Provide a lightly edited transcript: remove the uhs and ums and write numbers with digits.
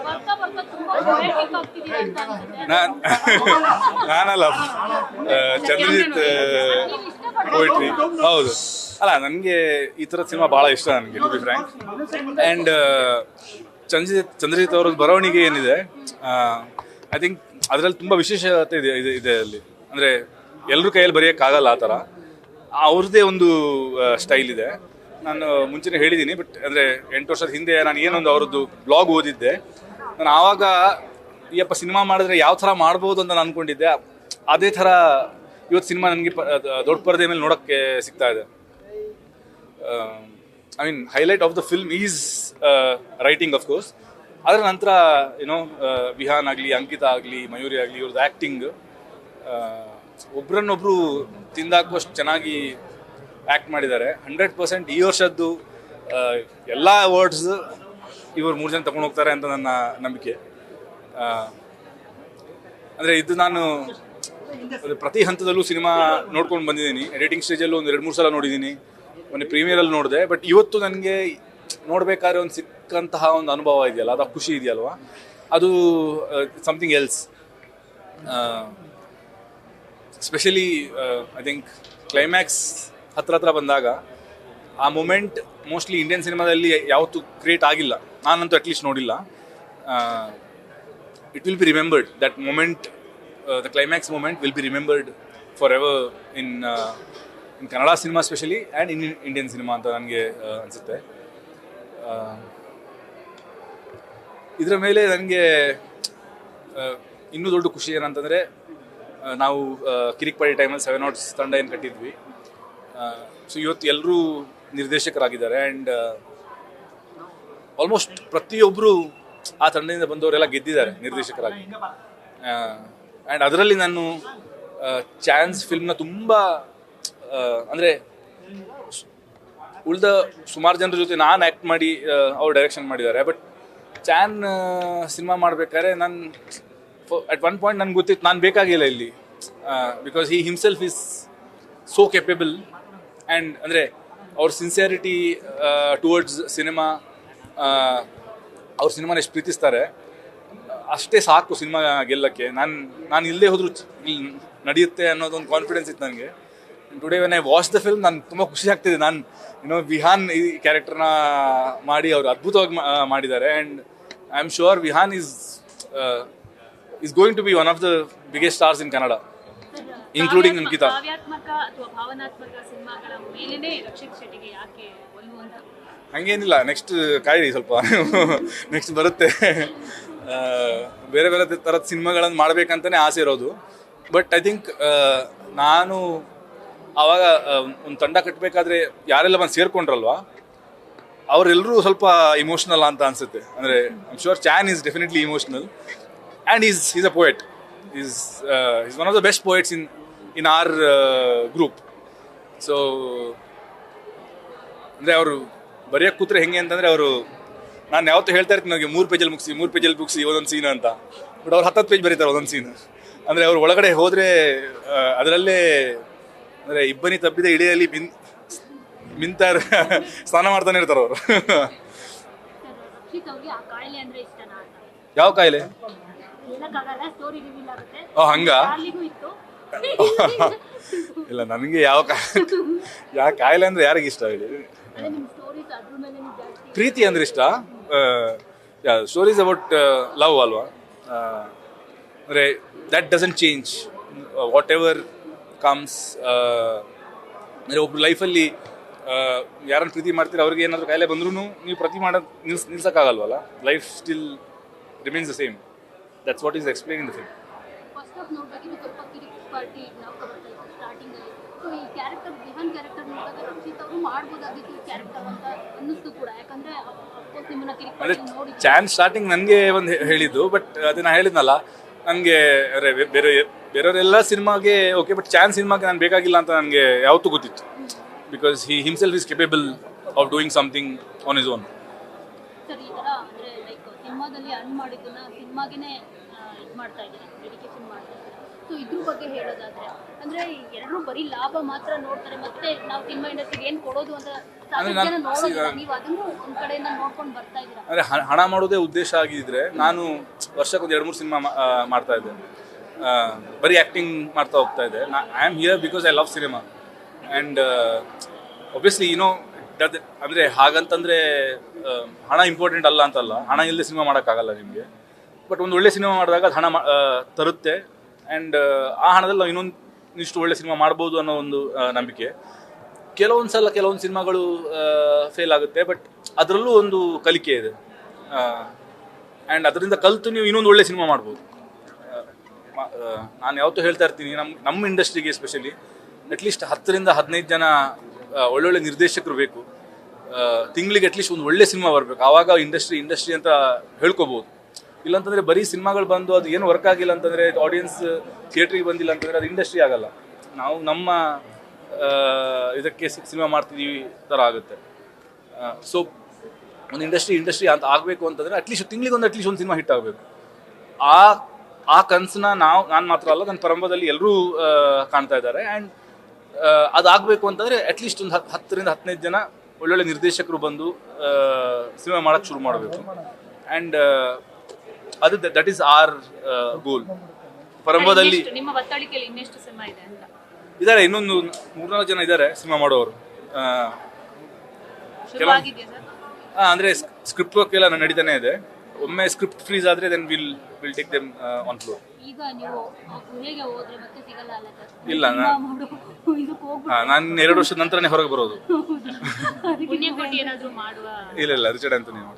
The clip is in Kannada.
ಬರ್ತಾ ಬರ್ತಾ ತುಂಬಾ ಪೊಯೆಟಿಕ್ ಆಗ್ತಿದೀರ ಅಂತ ಅನ್ಸುತ್ತೆ. ನಾನಲ್ಲ ಚಂದ್ರಜಿತ್ ಪೋಯಿಟ್ರಿ ಹೌದು. ಅಲ್ಲ, ನನಗೆ ಈ ಥರದ ಸಿನಿಮಾ ಭಾಳ ಇಷ್ಟ ನನಗೆ, to be frank. And Chandrajith ಅವ್ರ ಬರವಣಿಗೆ ಏನಿದೆ, ಐ ಥಿಂಕ್ ಅದರಲ್ಲಿ ತುಂಬ ವಿಶೇಷತೆ ಇದೆ ಅಲ್ಲಿ. ಅಂದರೆ ಎಲ್ಲರ ಕೈಯಲ್ಲಿ ಬರೆಯೋಕ್ಕಾಗಲ್ಲ ಆ ಥರ, ಅವ್ರದ್ದೇ ಒಂದು ಸ್ಟೈಲ್ ಇದೆ. ನಾನು ಮುಂಚೆನೇ ಹೇಳಿದ್ದೀನಿ, ಬಟ್ ಅಂದರೆ 8 ವರ್ಷದ ಹಿಂದೆ ನಾನು ಏನೊಂದು ಅವ್ರದ್ದು ಬ್ಲಾಗ್ ಓದಿದ್ದೆ. ನಾನು ಆವಾಗ ಈಯಪ್ಪ ಸಿನಿಮಾ ಮಾಡಿದ್ರೆ ಯಾವ ಥರ ಮಾಡ್ಬೋದು ಅಂತ ನಾನು ಅಂದ್ಕೊಂಡಿದ್ದೆ. ಅದೇ ಥರ ಇವತ್ತು ಸಿನಿಮಾ ನನಗೆ ದೊಡ್ಡ ಪರದೆ ಮೇಲೆ ನೋಡೋಕ್ಕೆ ಸಿಗ್ತಾ ಇದೆ. I mean highlight of the film is writing of course. ಅದರ ನಂತರ ಏನೋ ವಿಹಾನ್ ಆಗಲಿ, ಅಂಕಿತಾ ಆಗಲಿ, ಮಯೂರಿ ಆಗಲಿ, ಇವ್ರದ್ದು ಆ್ಯಕ್ಟಿಂಗ್ ಒಬ್ರನ್ನೊಬ್ರು ತಿಂದಾಕುವಷ್ಟು ಚೆನ್ನಾಗಿ ಆ್ಯಕ್ಟ್ ಮಾಡಿದ್ದಾರೆ. 100% ಈ ವರ್ಷದ್ದು ಎಲ್ಲ ಅವಾರ್ಡ್ಸ್ ಇವರು 3 ಜನ ತಗೊಂಡು ಹೋಗ್ತಾರೆ ಅಂತ ನನ್ನ ನಂಬಿಕೆ. ಅಂದರೆ ಇದು ನಾನು ಪ್ರತಿ ಹಂತದಲ್ಲೂ ಸಿನಿಮಾ ನೋಡ್ಕೊಂಡು ಬಂದಿದ್ದೀನಿ. ಎಡಿಟಿಂಗ್ ಸ್ಟೇಜಲ್ಲೂ ಒಂದು 2-3 ಸಲ ನೋಡಿದ್ದೀನಿ, ಮೊನ್ನೆ ಪ್ರೀಮಿಯರಲ್ಲಿ ನೋಡಿದೆ. ಬಟ್ ಇವತ್ತು ನನಗೆ ನೋಡಬೇಕಾದ್ರೆ ಒಂದು ಸಿಕ್ಕಂತಹ ಒಂದು ಅನುಭವ ಇದೆಯಲ್ಲ, ಅದು ಖುಷಿ ಇದೆಯಲ್ವ, ಅದು something else. Specially I think climax ಹತ್ರ ಬಂದಾಗ ಆ ಮೂಮೆಂಟ್ ಮೋಸ್ಟ್ಲಿ ಇಂಡಿಯನ್ ಸಿನಿಮಾದಲ್ಲಿ ಯಾವತ್ತೂ ಕ್ರಿಯೇಟ್ ಆಗಿಲ್ಲ, ನಾನಂತೂ ಅಟ್ಲೀಸ್ಟ್ ನೋಡಿಲ್ಲ. It will be remembered, that moment, the climax moment will be remembered forever in Kannada cinema specially and in Indian cinema ಅಂತ ನನಗೆ ಅನಿಸುತ್ತೆ. ಇದರ ಮೇಲೆ ನನಗೆ ಇನ್ನೂ ದೊಡ್ಡ ಖುಷಿ ಏನಂತಂದರೆ, ನಾವು ಕಿರಿಕ್ಪಡಿ ಟೈಮಲ್ಲಿ 7 Knots ತಂಡ ಏನು ಕಟ್ಟಿದ್ವಿ, ಸೊ ಇವತ್ತು ಎಲ್ಲರೂ ನಿರ್ದೇಶಕರಾಗಿದ್ದಾರೆ. ಆ್ಯಂಡ್ ಆಲ್ಮೋಸ್ಟ್ ಪ್ರತಿಯೊಬ್ಬರು ಆ ತಂಡದಿಂದ ಬಂದವರೆಲ್ಲ ಗೆದ್ದಿದ್ದಾರೆ ನಿರ್ದೇಶಕರಾಗಿ. ಆ್ಯಂಡ್ ಅದರಲ್ಲಿ ನಾನು ಚಾನ್ಸ್ ಫಿಲ್ಮ್ನ ತುಂಬ ಅಂದರೆ ಉಳಿದ ಸುಮಾರು ಜನರ ಜೊತೆ ನಾನು ಆ್ಯಕ್ಟ್ ಮಾಡಿ ಅವ್ರು ಡೈರೆಕ್ಷನ್ ಮಾಡಿದ್ದಾರೆ. ಬಟ್ ಚಾನ್ ಸಿನಿಮಾ ಮಾಡಬೇಕಾದ್ರೆ ನಾನು ಅಟ್ ಒನ್ ಪಾಯಿಂಟ್ ನನಗೆ ಗೊತ್ತಿತ್ತು ನಾನು ಬೇಕಾಗಿಲ್ಲ ಇಲ್ಲಿ, because he himself is so capable. And ಅಂದರೆ ಅವ್ರ ಸಿನ್ಸಿಯಾರಿಟಿ ಟುವರ್ಡ್ಸ್ ಸಿನಿಮಾ, ಅವ್ರ ಸಿನಿಮಾನ ಎಷ್ಟು ಪ್ರೀತಿಸ್ತಾರೆ ಅಷ್ಟೇ ಸಾಕು ಸಿನಿಮಾ ಗೆಲ್ಲಕ್ಕೆ. ನಾನು ಇಲ್ಲದೆ ಹೋದರೂ ನಡೆಯುತ್ತೆ ಅನ್ನೋದೊಂದು ಕಾನ್ಫಿಡೆನ್ಸ್ ಇತ್ತು ನನಗೆ. Today when I watch the film ನಾನು ತುಂಬ ಖುಷಿ ಆಗ್ತಿದೆ. ನಾನು ವಿಹಾನ್ ಈ ಕ್ಯಾರೆಕ್ಟರ್ನ ಮಾಡಿ ಅವರು ಅದ್ಭುತವಾಗಿ ಮಾಡಿದ್ದಾರೆ. And I am sure Vihaan is going to be one of the biggest stars in Kannada, including Ankita. ಕಾವ್ಯಾತ್ಮಕ ಅಥವಾ ಭಾವನಾತ್ಮಕ ಸಿನಿಮಾಗಳ ಮೇಲೇನೆ ರಕ್ಷಿತ್ ಶೆಟ್ಟಿಗೆ ಯಾಕೆ ಒಲವು ಅಂತ? ಹಂಗೇನಿಲ್ಲ, ನೆಕ್ಸ್ಟ್ ಕಾಯಿರಿ ಸ್ವಲ್ಪ, ನೆಕ್ಸ್ಟ್ ಬರುತ್ತೆ. ಬೇರೆ ಬೇರೆ ಥರದ ಸಿನಿಮಾಗಳನ್ನು ಮಾಡಬೇಕಂತಲೇ ಆಸೆ ಇರೋದು. ಬಟ್ ಐ ಥಿಂಕ್ ನಾನು ಆವಾಗ ಒಂದು ತಂಡ ಕಟ್ಟಬೇಕಾದ್ರೆ ಯಾರೆಲ್ಲ ಬಂದು ಸೇರ್ಕೊಂಡ್ರಲ್ವ, ಅವರೆಲ್ಲರೂ ಸ್ವಲ್ಪ ಇಮೋಷ್ನಲ್ ಅಂತ ಅನಿಸುತ್ತೆ. ಅಂದರೆ ಐ ಆಮ್ ಶೂರ್ ಚಾನ್ is definitely emotional. And he's a poet. He's one of the best poets in our group. So ಅಂದರೆ ಅವರು ಬರೆಯೋಕ್ಕೆ ಕೂತ್ರೆ ಹೆಂಗೆ ಅಂತಂದರೆ, ಅವರು ನಾನು ಯಾವತ್ತೂ ಹೇಳ್ತಾ ಇರ್ತೀನಿ ನನಗೆ 3 ಪೇಜಲ್ಲಿ ಮುಗಿಸಿ ಒಂದೊಂದು ಸೀನ್ ಅಂತ. ಬಟ್ ಅವ್ರು 10 ಪೇಜ್ ಬರೀತಾರೆ ಒಂದೊಂದು ಸೀನ್. ಅಂದರೆ ಅವ್ರು ಒಳಗಡೆ ಹೋದರೆ ಅದರಲ್ಲೇ ಅಂದರೆ ಇಬ್ಬನಿ ತಪ್ಪಿದ ಇಳಿಯಲ್ಲಿ ಮಿಂತ ಸ್ನಾನ ಮಾಡ್ತಾನೆ ಇರ್ತಾರೆ ಅವರು. ಯಾವ ಕಾಯಿಲೆ? ಹಂಗ ಇಲ್ಲ, ನನಗೆ ಯಾವ ಕಾಯಿಲೆ ಅಂದ್ರೆ ಯಾರಿಗೆ ಇಷ್ಟ ಹೇಳಿ? ಪ್ರೀತಿ ಅಂದ್ರೆ ಇಷ್ಟ. ಸ್ಟೋರೀಸ್ ಅಬೌಟ್ ಲವ್ ಅಲ್ವಾ? ಅಂದರೆ that doesn't change what ever comes. ಅಂದರೆ ಒಬ್ರು ಲೈಫಲ್ಲಿ ಯಾರನ್ನು ಪ್ರೀತಿ ಮಾಡ್ತೀರ, ಅವ್ರಿಗೆ ಏನಾದರೂ ಕಾಯಿಲೆ ಬಂದ್ರೂ ನೀವು ಪ್ರೀತಿ ಮಾಡೋದು ನಿಲ್ಸೋಕ್ಕಾಗಲ್ವಲ್ಲ. Life still remains the same. That's what is explained in the film. First of ನೋಡಿದಾಗ ಸ್ವಲ್ಪ ಕಿರಿಕ್ ಪಾರ್ಟಿ ನಾವು ಕಬರ್ತಾ ಇತ್ತು ಸ್ಟಾರ್ಟಿಂಗ್ ಅಲ್ಲಿ. ಸೊ ಈ ಕ್ಯಾರೆಕ್ಟರ್ ವಿಹಾನ್ ಕ್ಯಾರೆಕ್ಟರ್ ನೋಡಿದಾಗ ರಕ್ಷಿತ್ ಅವರು ಮಾಡ್ಬೋದಾಗಿತ್ತು ಈ ಕ್ಯಾರೆಕ್ಟರ್ ಅಂತ ಅನ್ನಿಸ್ತು ಕೂಡ. ಯಾಕಂದ್ರೆ ಅಫ್ಕೋರ್ಸ್ ನಿಮ್ಮನ್ನ ಕಿರಿಕ್ ಪಾರ್ಟಿ ನೋಡಿ ಚಾನ್ ಸ್ಟಾರ್ಟಿಂಗ್ ನನಗೆ ಒಂದು ಹೇಳಿದ್ದು. ಬಟ್ ಅದನ್ನ ಹೇಳಿದ್ನಲ್ಲ, ನನಗೆ ಬೇರೆಯವರೆಲ್ಲ ಸಿನಿಮಾಗೆ ಓಕೆ, ಬಟ್ ಚಾನ್ ಸಿನಿಮಾಗೆ ನಾನು ಬೇಕಾಗಿಲ್ಲ ಅಂತ ನನಗೆ ಯಾವತ್ತೂ ಗೊತ್ತಿತ್ತು. Because he himself is capable of doing something on his own. Sir, ಈ ಥರ ಅಂದರೆ ಲೈಕ್ ಸಿನಿಮಾದಲ್ಲಿ ಅರ್ನ್ ಮಾಡಿದ್ದನ್ನ ಸಿನಿಮಾಗೇನೆ ಇದು ಮಾಡ್ತಾ ಇದ್ದಾರೆ, ಡೆಡಿಕೇಶನ್ ಮಾಡ್ತಾ ಇದ್ದಾರೆ. ಸೊ ಇದ್ರ ಬಗ್ಗೆ ಹೇಳೋದಾದ್ರೆ ಅಂದ್ರೆ ಎಲ್ಲರೂ ಬರೀ ಲಾಭ ಮಾತ್ರ ನೋಡ್ತಾರೆ, ಮತ್ತೆ ನಾವು ಸಿನಿಮಾ ಇಂಡಸ್ಟ್ರಿಗೆ ಏನ್ ಕೊಡೋದು ಅಂತ ಸಾಕಷ್ಟು ಜನ ನೋಡೋದಿಲ್ಲ. ನೀವು ಅದನ್ನು ಒಂದ್ ಕಡೆಯಿಂದ ನೋಡ್ಕೊಂಡು ಬರ್ತಾ ಇದ್ದೀರಾ. ಅಂದರೆ ಹಣ ಮಾಡೋದೇ ಉದ್ದೇಶ ಆಗಿದ್ರೆ ನಾನು ವರ್ಷಕ್ಕೊಂದು 2-3 ಸಿನಿಮಾ ಮಾಡ್ತಾ ಇದ್ದೆ, ಬರೀ ಆ್ಯಕ್ಟಿಂಗ್ ಮಾಡ್ತಾ ಹೋಗ್ತಾ ಇದ್ದೆ. I am here because I love cinema and obviously ಅಂದರೆ ಹಾಗಂತಂದರೆ ಹಣ ಇಂಪಾರ್ಟೆಂಟ್ ಅಲ್ಲ ಅಂತಲ್ಲ, ಹಣ ಇಲ್ಲದೆ ಸಿನಿಮಾ ಮಾಡೋಕ್ಕಾಗಲ್ಲ ನಿಮಗೆ. ಬಟ್ ಒಂದು ಒಳ್ಳೆ ಸಿನಿಮಾ ಮಾಡಿದಾಗ ಅದು ಹಣ ತರುತ್ತೆ ಆ್ಯಂಡ್ ಆ ಹಣದಲ್ಲಿ ನಾವು ಇನ್ನೊಂದಿಷ್ಟು ಒಳ್ಳೆ ಸಿನಿಮಾ ಮಾಡ್ಬೋದು ಅನ್ನೋ ಒಂದು ನಂಬಿಕೆ. ಕೆಲವೊಂದು ಸಿನಿಮಾಗಳು ಫೇಲ್ ಆಗುತ್ತೆ, ಬಟ್ ಅದರಲ್ಲೂ ಒಂದು ಕಲಿಕೆ ಇದೆ ಆ್ಯಂಡ್ ಅದರಿಂದ ಕಲಿತು ನೀವು ಇನ್ನೊಂದು ಒಳ್ಳೆ ಸಿನಿಮಾ ಮಾಡ್ಬೋದು. ನಾನು ಯಾವತ್ತೂ ಹೇಳ್ತಾ ಇರ್ತೀನಿ, ನಮ್ಮ ಇಂಡಸ್ಟ್ರಿಗೆ ಎಸ್ಪೆಷಲಿ ಅಟ್ಲೀಸ್ಟ್ 10-15 ಜನ ಒಳ್ಳೊಳ್ಳೆ ನಿರ್ದೇಶಕರು ಬೇಕು. ತಿಂಗಳಿಗೆ ಅಟ್ಲೀಸ್ಟ್ ಒಂದು ಒಳ್ಳೆ ಸಿನಿಮಾ ಬರಬೇಕು, ಆವಾಗ ಇಂಡಸ್ಟ್ರಿ ಅಂತ ಹೇಳ್ಕೊಬೋದು. ಇಲ್ಲಾಂತಂದರೆ ಬರೀ ಸಿನಿಮಾಗಳು ಬಂದು ಅದು ಏನು ವರ್ಕ್ ಆಗಿಲ್ಲ ಅಂತಂದರೆ, ಆಡಿಯನ್ಸ್ ಥಿಯೇಟ್ರಿಗೆ ಬಂದಿಲ್ಲ ಅಂತಂದರೆ ಅದು ಇಂಡಸ್ಟ್ರಿ ಆಗಲ್ಲ. ನಾವು ನಮ್ಮ ಇದಕ್ಕೆ ಸಿನಿಮಾ ಮಾಡ್ತಿದ್ದೀವಿ ಥರ ಆಗುತ್ತೆ. ಸೊ ಒಂದು ಇಂಡಸ್ಟ್ರಿ ಅಂತ ಆಗಬೇಕು ಅಂತಂದರೆ ಅಟ್ಲೀಸ್ಟ್ ತಿಂಗಳಿಗೆ ಒಂದು ಸಿನಿಮಾ ಹಿಟ್ ಆಗಬೇಕು. ಆ ಕನಸನ್ನ ನಾನು ಮಾತ್ರ ಅಲ್ಲ, ನನ್ನ ಪರಂಪದಲ್ಲಿ ಎಲ್ಲರೂ ಕಾಣ್ತಾ ಇದ್ದಾರೆ. ಆ್ಯಂಡ್ ಅದಾಗಬೇಕು ಅಂತಂದರೆ ಅಟ್ಲೀಸ್ಟ್ ಒಂದು 10-15 ಜನ ಒಳ್ಳೊಳ್ಳೆ ನಿರ್ದೇಶಕರು ಬಂದು ಸಿನಿಮಾ ಮಾಡೋಕ್ಕೆ ಶುರು ಮಾಡಬೇಕು. ಆ್ಯಂಡ್ ಅದು ದಟ್ ಈಸ್ ಆರ್ ಗೋಲ್. ಪರಂಪದಲ್ಲಿ ನಿಮ್ಮ ಒತ್ತಳಿಕೆಯಲ್ಲಿ ಇನ್ನೆಷ್ಟು ಸಿನಿಮಾ ಇದೆ ಅಂತ ಇದ್ದಾರೆ, ಇನ್ನೊಂದು 3-4 ಜನ ಇದ್ದಾರೆ ಸಿನಿಮಾ ಮಾಡೋರು. ಅಂದರೆ ಸ್ಕ್ರಿಪ್ಟ್ ವರ್ಕ್ ಎಲ್ಲ ನಡೀತಾನೆ ಇದೆ. ಒಮ್ಮೆ ಸ್ಕ್ರಿಪ್ಟ್ ಫ್ರೀಸ್ ಆದರೆ then will take them on floor. ಈಗ ನೀವು ಹೇಗೆ ಹೋದ್ರೆ ಮತ್ತೆ ಸಿಗಲ್ಲ ಅಲ್ಲ ಸರ್? ಇಲ್ಲ, ನಾನು 2 ವರ್ಷದ ನಂತರನೇ ಹೊರಗೆ ಬರೋದು. ಪುಣ್ಯಕೋಟಿ ಏನಾದರೂ ಮಾಡುವ ಇಲ್ಲ ರಿಚರ್ಡ್ ಅಂತ ನೀವು